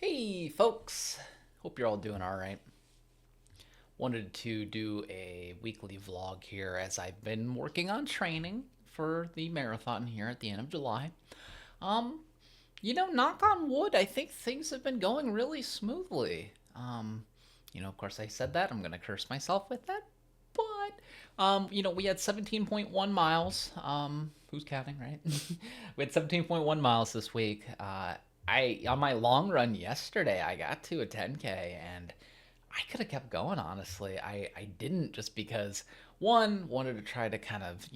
Hey folks, hope you're all doing all right. Wanted to do a weekly vlog here as I've been working on training for the marathon here at the end of July. Um, Knock on wood, I think things have been going really smoothly. Of course I said that, I'm gonna curse myself with that, but we had 17.1 miles. Who's counting, right? We had 17.1 miles this week. I on my long run yesterday, I got to a 10K and I could have kept going, honestly. I didn't, just because one, wanted to try to kind of,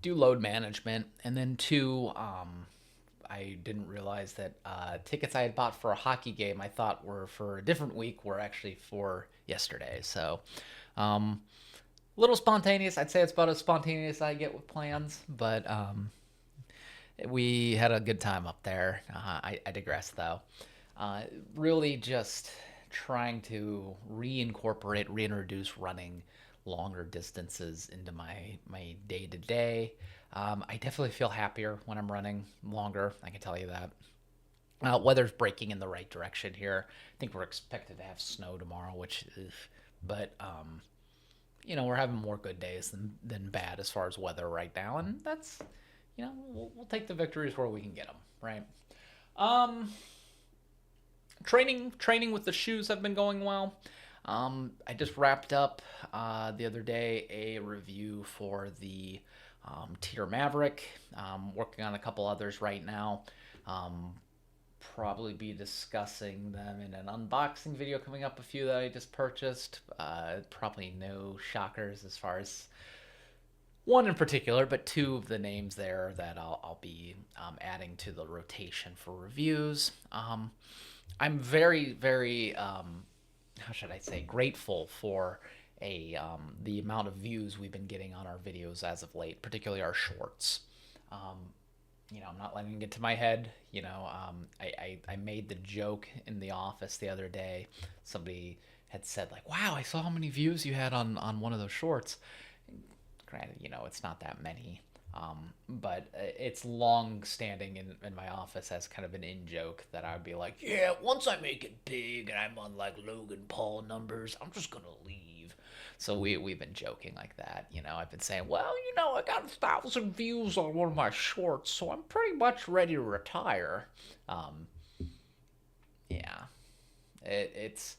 do load management, and then two, I didn't realize that tickets I had bought for a hockey game I thought were for a different week were actually for yesterday. So, a little spontaneous. I'd say it's about as spontaneous as I get with plans, but we had a good time up there. I digress, though. Really just trying to reintroduce running longer distances into my day to day. I definitely feel happier when I'm running longer. I can tell you that. Weather's breaking in the right direction here. I think we're expected to have snow tomorrow, which, but we're having more good days than bad as far as weather right now, and that's, we'll take the victories where we can get them, right? Um, training with the shoes have been going well. I just wrapped up the other day a review for the Tier Maverick. Working on a couple others right now. Probably be discussing them in an unboxing video coming up. A few that I just purchased. Probably no shockers as far as one in particular, but two of the names there that I'll be adding to the rotation for reviews. I'm very, very, how should I say, grateful for the amount of views we've been getting on our videos as of late, particularly our shorts. I'm not letting it get to my head. I made the joke in the office the other day. Somebody had said, like, wow, I saw how many views you had on one of those shorts. Granted, it's not that many. But it's long standing in my office as kind of an in joke that I would be like, yeah, once I make it big and I'm on like Logan Paul numbers, I'm just gonna leave. So we've been joking like that. I've been saying, well, I got 1,000 views on one of my shorts, so I'm pretty much ready to retire. Um, yeah, it's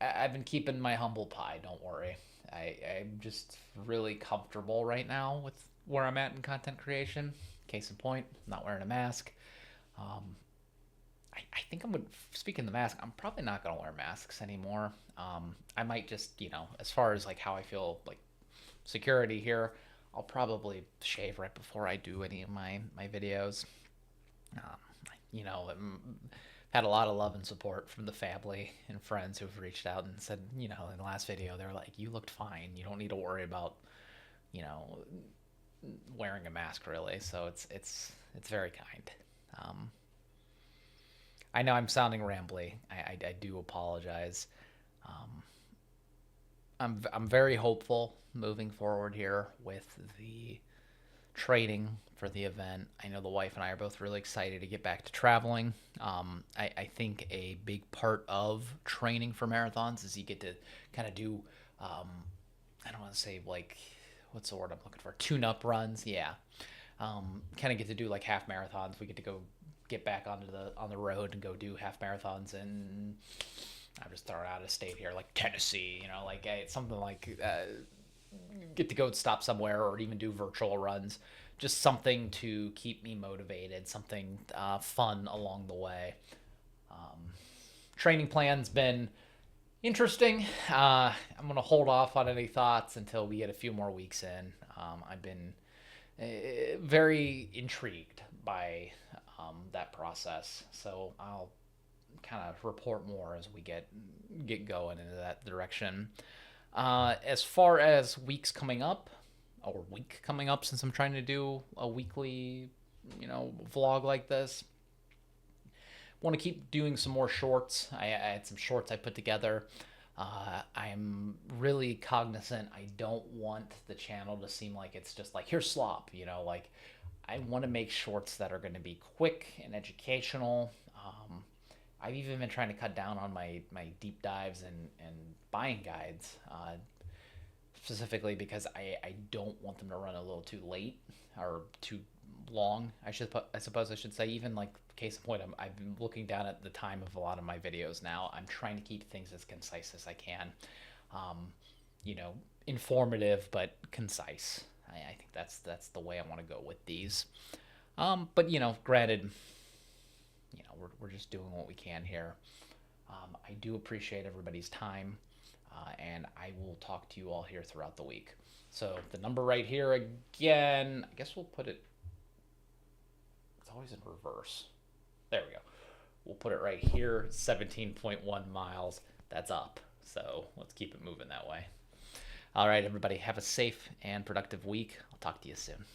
I've been keeping my humble pie. Don't worry. I'm just really comfortable right now with where I'm at in content creation. Case in point, I'm not wearing a mask. Um, I think I'm gonna, speaking of the mask, I'm probably not gonna wear masks anymore. I might just, as far as like how I feel like security here, I'll probably shave right before I do any of my videos. Um, had a lot of love and support from the family and friends who've reached out and said, in the last video, they're like, you looked fine. You don't need to worry about, you know, wearing a mask really. So it's very kind. Um, I know I'm sounding rambly. I do apologize. Um, I'm very hopeful moving forward here with the training for the event. I know the wife and I are both really excited to get back to traveling. I think a big part of training for marathons is you get to kind of do, I don't want to say like, what's the word I'm looking for? Tune up runs. Yeah. Kind of get to do like half marathons. We get to go get back on the road and go do half marathons, and I'm just throwing out a state here like Tennessee, like something like get to go and stop somewhere or even do virtual runs. Just something to keep me motivated, something fun along the way. Um, Training plan's been interesting. I'm going to hold off on any thoughts until we get a few more weeks in. I've been very intrigued by that process, so I'll kind of report more as we get going into that direction. As far as weeks coming up, or week coming up, since I'm trying to do a weekly, vlog like this, want to keep doing some more shorts. I had some shorts I put together. I'm really cognizant. I don't want the channel to seem like it's just like, here's slop, I want to make shorts that are going to be quick and educational. I've even been trying to cut down on my deep dives and buying guides, specifically because I don't want them to run a little too late or too long. I suppose I should say. Even like case in point, I've been looking down at the time of a lot of my videos now. I'm trying to keep things as concise as I can. Um, you know, informative but concise. I think that's the way I want to go with these. But granted, we're just doing what we can here. I do appreciate everybody's time, and I will talk to you all here throughout the week. So the number right here again, I guess we'll put it. It's always in reverse. There we go. We'll put it right here, 17.1 miles. That's up. So let's keep it moving that way. All right, everybody, have a safe and productive week. I'll talk to you soon.